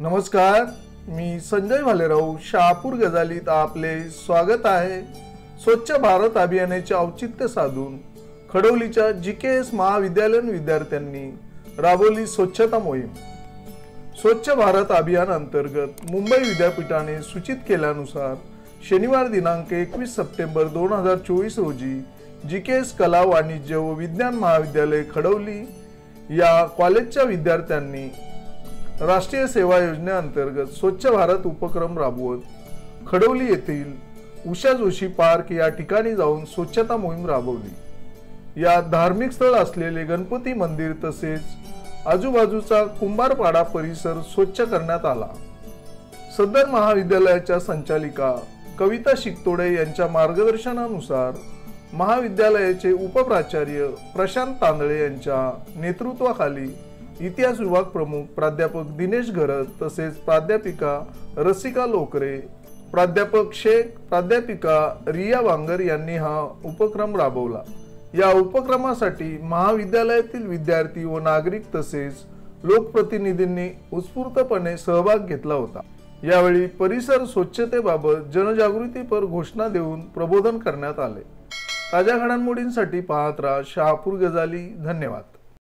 नमस्कार, मी संजय भालेराव शहापूर गजालीत आपले स्वागत आहे। स्वच्छ भारत अभियानाचे औचित्य साधून खडवलीच्या जीकेएस महाविद्यालयीन विद्यार्थ्यांनी राबवली स्वच्छता मोहीम। स्वच्छ भारत अभियान अंतर्गत मुंबई विद्यापीठाने सूचित केल्यानुसार शनिवार दिनांक 21 सप्टेंबर 2024 रोजी जीकेएस कला वाणिज्य व विज्ञान महाविद्यालय खडवली या कॉलेजच्या विद्यार्थ्यांनी राष्ट्रीय सेवा योजनेअंतर्गत स्वच्छ भारत उपक्रम राबवत खडवली येथील उषा जोशी पार्क या ठिकाणी जाऊन स्वच्छता मोहीम राबवली। या धार्मिक स्थळ असलेले गणपती मंदिर तसेच आजूबाजूचा कुंभारपाडा परिसर स्वच्छ करण्यात आला। सदर महाविद्यालयाच्या संचालिका कविता शिकतोडे यांच्या मार्गदर्शनानुसार महाविद्यालयाचे उपप्राचार्य प्रशांत तांदळे यांच्या नेतृत्वाखाली इतिहास विभाग प्रमुख प्राध्यापक दिनेश घरत तसेच प्राध्यापिका रसिका लोकरे, प्राध्यापक शेख, प्राध्यापिका रिया वांगर यांनी हा उपक्रम राबवला। या उपक्रमासाठी महाविद्यालयातील विद्यार्थी व नागरिक तसेच लोकप्रतिनिधींनी उत्स्फूर्तपणे सहभाग घेतला होता। यावेळी परिसर स्वच्छतेबाबत जनजागृतीपर घोषणा देऊन प्रबोधन करण्यात आले। ताज्या घडामोडींसाठी पाहत राहा शहापूर गजाली। धन्यवाद।